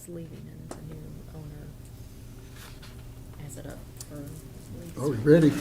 is leaving and the new owner has it up for lease. Are we ready?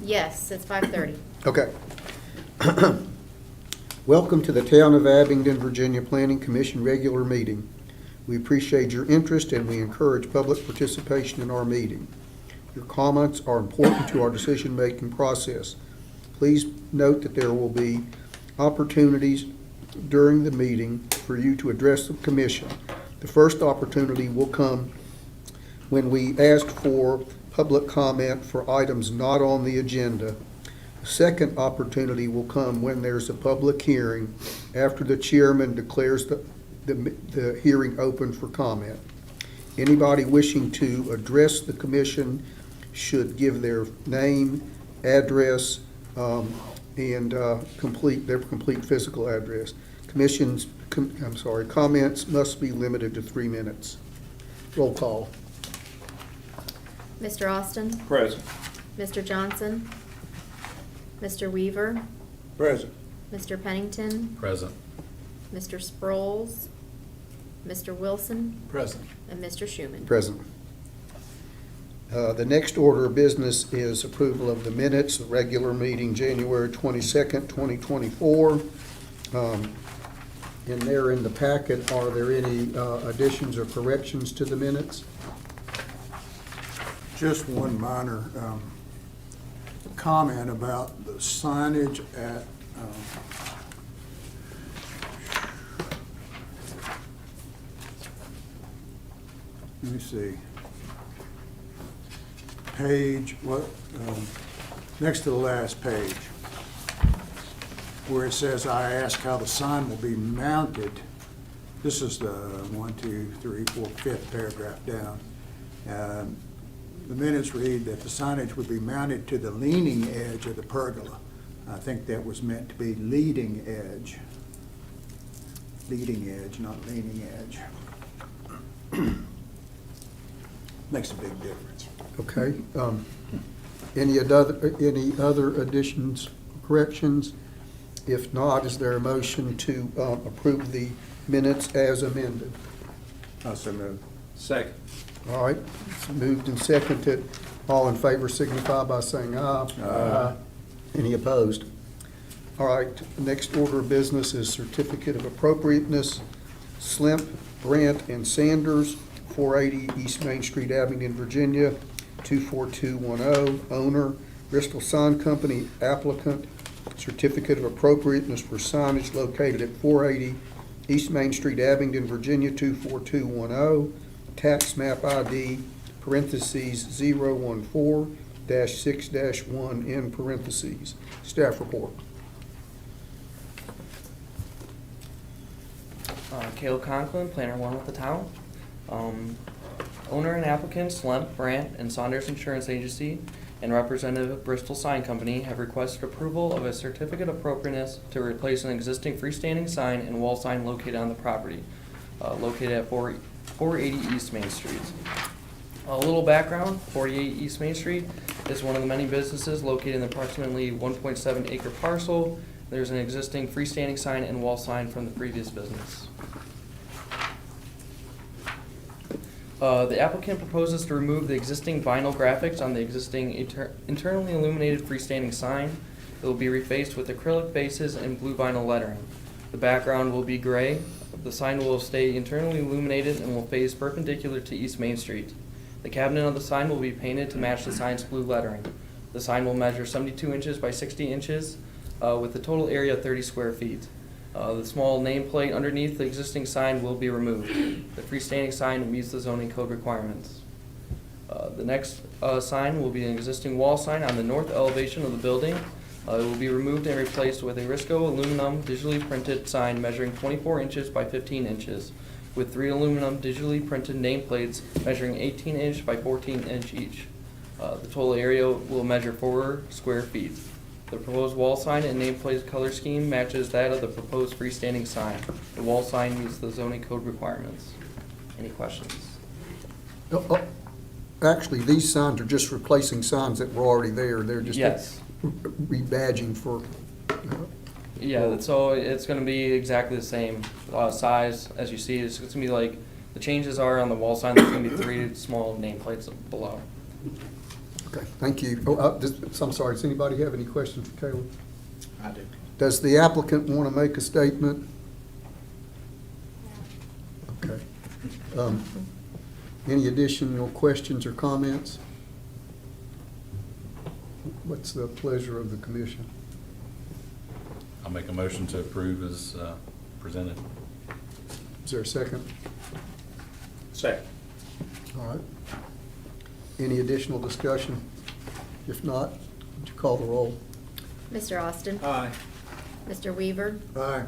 Yes, it's 5:30. Okay. Welcome to the Town of Abingdon, Virginia Planning Commission regular meeting. We appreciate your interest and we encourage public participation in our meeting. Your comments are important to our decision-making process. Please note that there will be opportunities during the meeting for you to address the commission. The first opportunity will come when we ask for public comment for items not on the agenda. The second opportunity will come when there's a public hearing after the chairman declares the hearing open for comment. Anybody wishing to address the commission should give their name, address, and complete physical address. Comments must be limited to 3 minutes. Roll call. Mr. Austin? Present. Mr. Johnson? Mr. Weaver? Present. Mr. Pennington? Present. Mr. Sproles? Mr. Wilson? Present. And Mr. Schuman? Present. The next order of business is approval of the minutes, the regular meeting, January 22nd, 2024. And there in the packet, are there any additions or corrections to the minutes? Just one minor comment about the signage at let me see. Page, next to the last page, where it says, I ask how the sign will be mounted. This is the 5th paragraph down. The minutes read that the signage would be mounted to the leaning edge of the pergola. I think that was meant to be leading edge. Leading edge, not leaning edge. Makes a big difference. Okay. Any other additions, corrections? If not, is there a motion to approve the minutes as amended? So moved. Second. All right, it's moved and seconded. All in favor signify by saying aye. Aye. Any opposed? All right, the next order of business is certificate of appropriateness. Slimp, Brandt, and Sanders, 480 East Main Street, Abingdon, Virginia, 24210. Owner, Bristol Sign Company. Applicant, certificate of appropriateness for signage located at 480 East Main Street, Abingdon, Virginia, 24210. Tax map ID, parentheses, 014-6-1, in parentheses. Staff report. Cale Conklin, Planner 1 with the town. Owner and applicants Slemp, Brandt, and Saunders Insurance Agency and representative of Bristol Sign Company have requested approval of a certificate of appropriateness to replace an existing freestanding sign and wall sign located on the property, located at 480 East Main Street. A little background, 48 East Main Street is one of the many businesses located in the approximately 1.7 acre parcel. There's an existing freestanding sign and wall sign from the previous business. The applicant proposes to remove the existing vinyl graphics on the existing internally illuminated freestanding sign. It will be refaced with acrylic bases and blue vinyl lettering. The background will be gray. The sign will stay internally illuminated and will face perpendicular to East Main Street. The cabinet of the sign will be painted to match the sign's blue lettering. The sign will measure 72 inches by 60 inches with a total area of 30 square feet. The small nameplate underneath the existing sign will be removed. The freestanding sign meets the zoning code requirements. The next sign will be an existing wall sign on the north elevation of the building. It will be removed and replaced with a Risco aluminum digitally printed sign measuring 24 inches by 15 inches with 3 aluminum digitally printed nameplates measuring 18 inch by 14 inch each. The total area will measure 4 square feet. The proposed wall sign and nameplate color scheme matches that of the proposed freestanding sign. The wall sign meets the zoning code requirements. Any questions? Actually, these signs are just replacing signs that were already there. They're just Yes. rebadging for. Yeah, so it's going to be exactly the same size as you see. It's going to be like The changes are on the wall sign, there's gonna be 3 small nameplates below. Okay, thank you. I'm sorry, does anybody have any questions for Caleb? I do. Does the applicant want to make a statement? Okay. Any additional questions or comments? What's the pleasure of the commission? I'll make a motion to approve as presented. Is there a second? Second. All right. Any additional discussion? If not, would you call the roll? Mr. Austin? Aye. Mr. Weaver? Aye.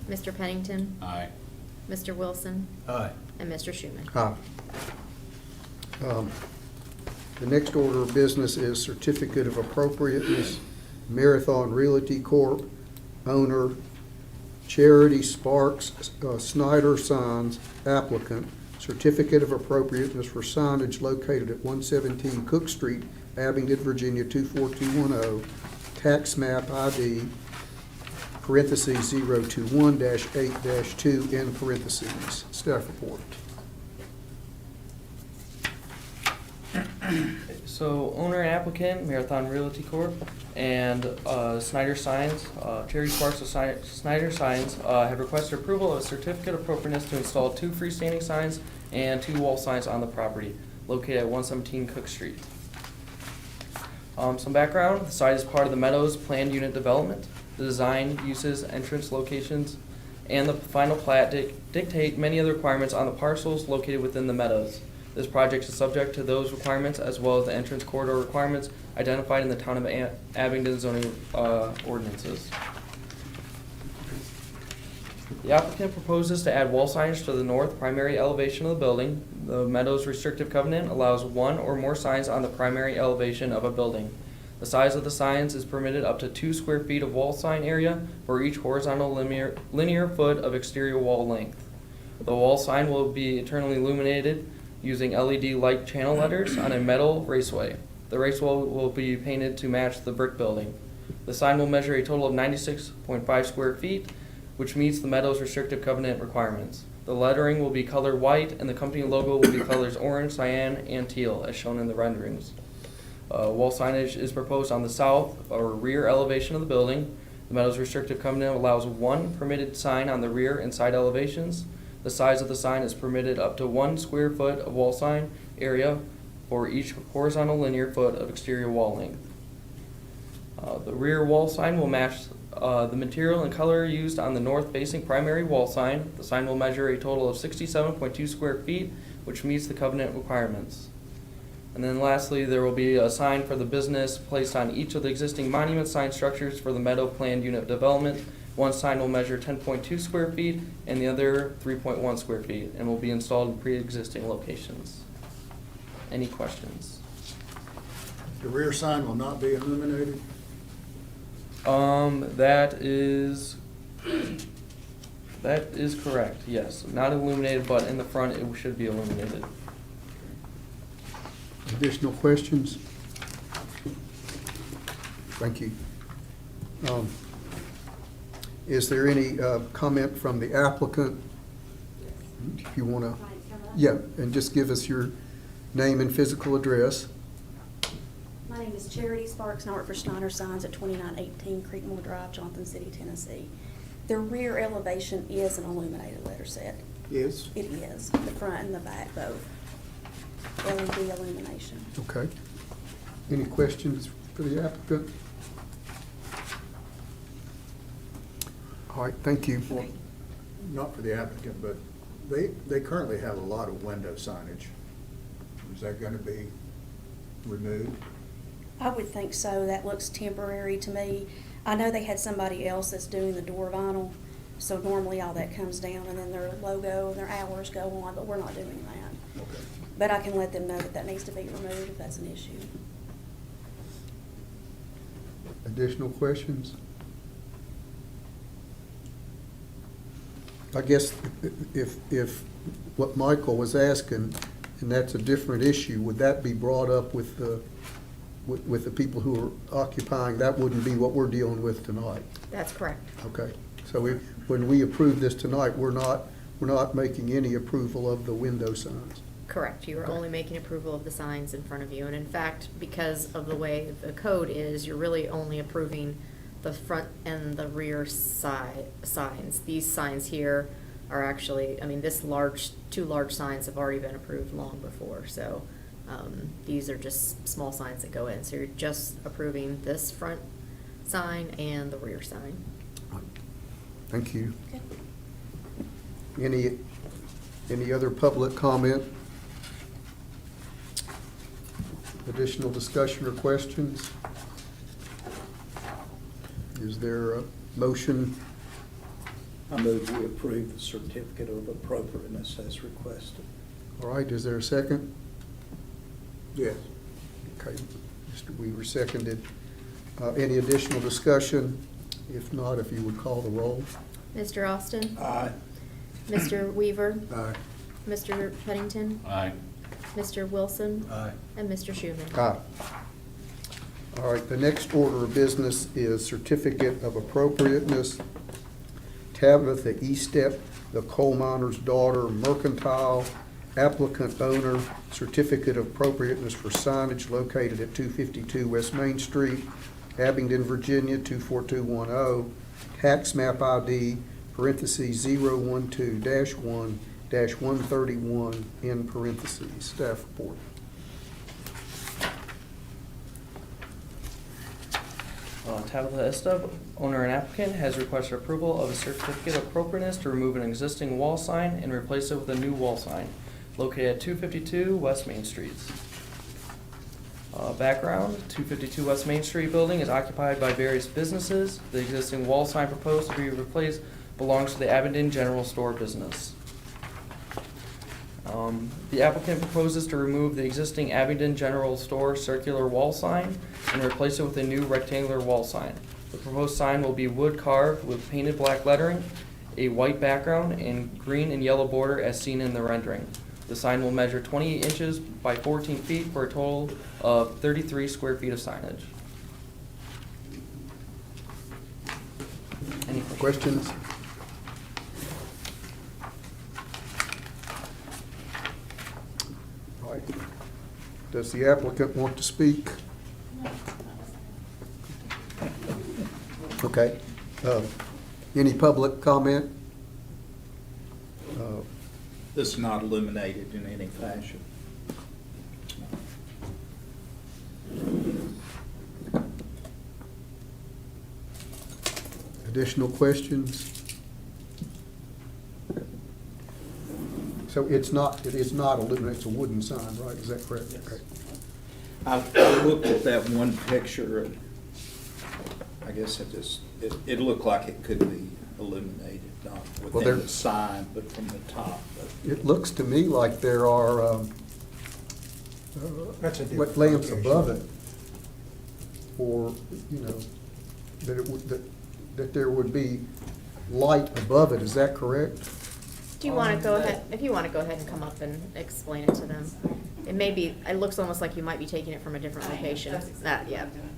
Mr. Pennington? Aye. Mr. Wilson? Aye. And Mr. Schuman? Aye. The next order of business is certificate of appropriateness, Marathon Realty Corp., owner, Charity Sparks Snyder Signs, applicant, certificate of appropriateness for signage located at 117 Cook Street, Abingdon, Virginia 24210, tax map ID, parentheses 021-8-2, in parentheses. Staff report. So owner and applicant, Marathon Realty Corp. and Snyder Signs, Terry Sparks of Snyder Signs have requested approval of a certificate of appropriateness to install 2 freestanding signs and 2 wall signs on the property located at 117 Cook Street. Some background, the site is part of the Meadows planned unit development. The design, uses, entrance locations, and the final plat dictate many of the requirements on the parcels located within the Meadows. This project is subject to those requirements as well as the entrance corridor requirements identified in the town of Abingdon zoning ordinances. The applicant proposes to add wall signage to the north primary elevation of the building. The Meadows restrictive covenant allows 1 or more signs on the primary elevation of a building. The size of the signs is permitted up to 2 square feet of wall sign area for each horizontal linear foot of exterior wall length. The wall sign will be internally illuminated using LED light channel letters on a metal raceway. The raceway will be painted to match the brick building. The sign will measure a total of 96.5 square feet, which meets the Meadows restrictive covenant requirements. The lettering will be color white, and the company logo will be colors orange, cyan, and teal, as shown in the renderings. Wall signage is proposed on the south or rear elevation of the building. The Meadows restrictive covenant allows 1 permitted sign on the rear and side elevations. The size of the sign is permitted up to 1 square foot of wall sign area for each horizontal linear foot of exterior wall length. The rear wall sign will match the material and color used on the north-facing primary wall sign. The sign will measure a total of 67.2 square feet, which meets the covenant requirements. And then lastly, there will be a sign for the business placed on each of the existing monument sign structures for the Meadow planned unit development. One sign will measure 10.2 square feet and the other 3.1 square feet and will be installed in pre-existing locations. Any questions? The rear sign will not be illuminated? That is correct, yes. Not illuminated, but in the front it should be illuminated. Additional questions? Thank you. Is there any comment from the applicant? If you want to, yeah, and just give us your name and physical address. My name is Charity Sparks, and I work for Snyder Signs at 2918 Creekmore Drive, Johnson City, Tennessee. The rear elevation is an illuminated letter set. Yes. It is, the front and the back both. LED illumination. Okay. Any questions for the applicant? All right, thank you. Well, not for the applicant, but they currently have a lot of window signage. Is that going to be removed? I would think so. That looks temporary to me. I know they had somebody else that's doing the door vinyl, so normally all that comes down and then their logo and their hours go on, but we're not doing that. Okay. But I can let them know that that needs to be removed if that's an issue. Additional questions? I guess if what Michael was asking, and that's a different issue, would that be brought up with the people who are occupying? That wouldn't be what we're dealing with tonight. That's correct. Okay, so when we approve this tonight, we're not we're not making any approval of the window signs. Correct, you are Okay. only making approval of the signs in front of you, and in fact, because of the way the code is, you're really only approving the front and the rear side signs. These signs here are actually, I mean, two large signs have already been approved long before, so, these are just small signs that go in, so you're just approving this front sign and the rear sign. Thank you. Any other public comment? Additional discussion or questions? Is there a motion? I move we approve the certificate of appropriateness as requested. All right, is there a second? Yes. Okay, Mr. Weaver seconded. Any additional discussion? If not, if you would call the roll. Mr. Austin? Aye. Mr. Weaver? Aye. Mr. Pennington? Aye. Mr. Wilson? Aye. And Mr. Schuman? Aye. All right, the next order of business is certificate of appropriateness. Tabitha Estep, the coal miner's daughter, mercantile, applicant owner, certificate of appropriateness for signage located at 252 West Main Street, Abingdon, Virginia, 24210, tax map ID, parentheses 012-1-131, in parentheses. Staff report. Tabitha Estep, owner and applicant, has requested approval of a certificate of appropriateness to remove an existing wall sign and replace it with a new wall sign located at 252 West Main Street. Background, 252 West Main Street building is occupied by various businesses. The existing wall sign proposed to be replaced belongs to the Abingdon General Store business. The applicant proposes to remove the existing Abingdon General Store circular wall sign and replace it with a new rectangular wall sign. The proposed sign will be wood carved with painted black lettering, a white background, and green and yellow border as seen in the rendering. The sign will measure 28 inches by 14 feet for a total of 33 square feet of signage. Any questions? Questions? All right. Does the applicant want to speak? Okay. Any public comment? This is not illuminated in any fashion. Additional questions? So it is not illuminated, it's a wooden sign, right? Is that correct? Yes. Okay. I looked at that one picture and I guess it looked like it could be illuminated, not Well, there- within the sign, but from the top. It looks to me like there are That's a what different lamps location. above it, or, you know, that it would, that there would be light above it, is that correct? Do you want to go ahead, if you want to go ahead and come up and explain it to them? It may be, it looks almost like you might be taking it from a different location. That's exactly Yeah. what I'm doing.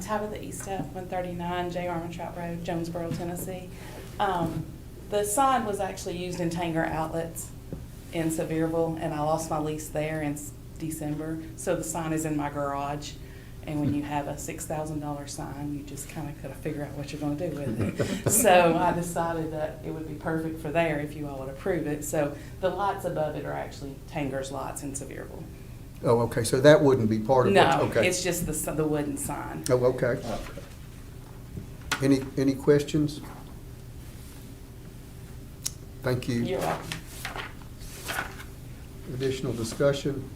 Tabitha Estep, 139 J. Armantrout Road, Jonesboro, Tennessee. The sign was actually used in Tanger Outlets in Sevierville, and I lost my lease there in December. So the sign is in my garage. And when you have a $6,000 sign, you just kind of got to figure out what you're going to do with it. So I decided that it would be perfect for there if you all would approve it. So the lights above it are actually Tanger's lights in Sevierville. Oh, okay, so that wouldn't be part of it? No, Okay. it's just the wooden sign. Oh, okay. Any questions? Thank you. You're welcome. Additional discussion?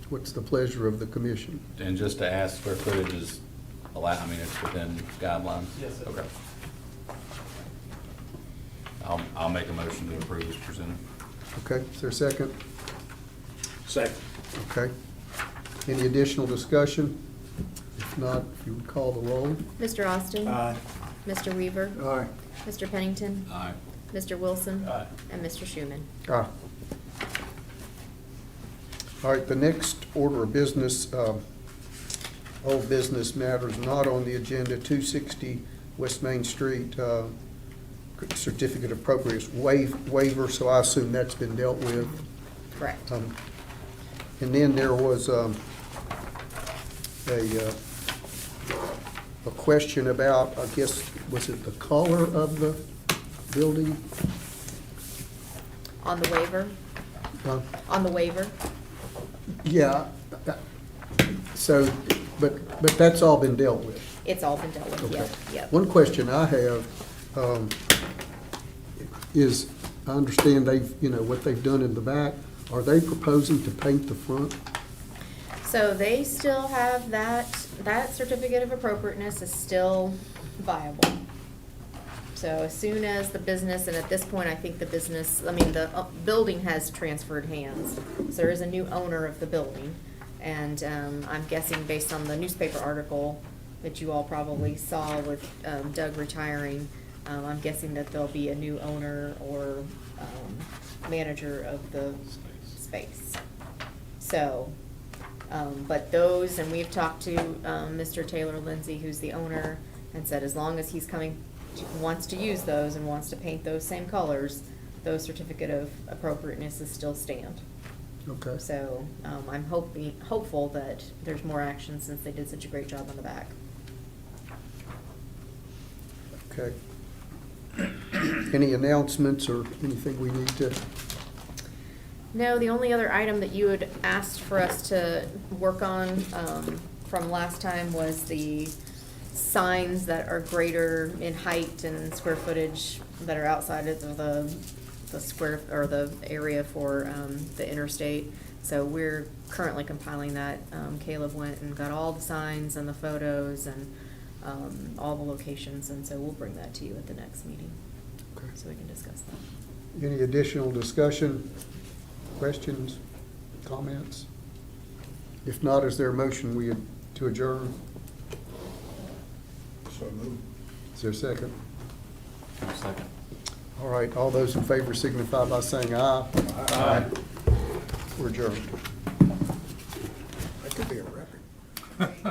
What's the pleasure of the commission? And just to ask, square footage is allowed, I mean, it's within guidelines? Yes, it Okay. I'll make a motion to approve as presented. Okay, is there a second? Second. Okay. Any additional discussion? If not, if you would call the roll. Mr. Austin? Aye. Mr. Weaver? Aye. Mr. Pennington? Aye. Mr. Wilson? Aye. And Mr. Schuman? Aye. All right, the next order of business, old business matters not on the agenda, 260 West Main Street, certificate of appropriate waiver, so I assume that's been dealt with. Correct. And then there was a question about, I guess, was it the color of the building? On the waiver? On the waiver? Yeah, so, but that's all been dealt with. It's all been dealt with, Okay. yep. One question I have is, I understand what they've done in the back. Are they proposing to paint the front? So they still have that certificate of appropriateness is still viable. So as soon as the business, and at this point, I think the building has transferred hands. So there is a new owner of the building. And I'm guessing based on the newspaper article that you all probably saw with Doug retiring, I'm guessing that there'll be a new owner or manager of the space. So, but those, and we've talked to Mr. Taylor Lindsay, who's the owner, and said as long as he's wants to use those and wants to paint those same colors, those certificate of appropriateness still stand. Okay. So, I'm hopeful that there's more action since they did such a great job on the back. Okay. Any announcements or anything we need to? No, the only other item that you had asked for us to work on from last time was the signs that are greater in height and square footage that are outside of the square, or the area for the interstate. So we're currently compiling that. Caleb went and got all the signs and the photos and all the locations, and so we'll bring that to you at the next meeting, Okay. so we can discuss that. Any additional discussion, questions, comments? If not, is there a motion to adjourn? So moved. Is there a second? I'll second. All right, all those in favor signify by saying aye. Aye. We're adjourned. That could be a record.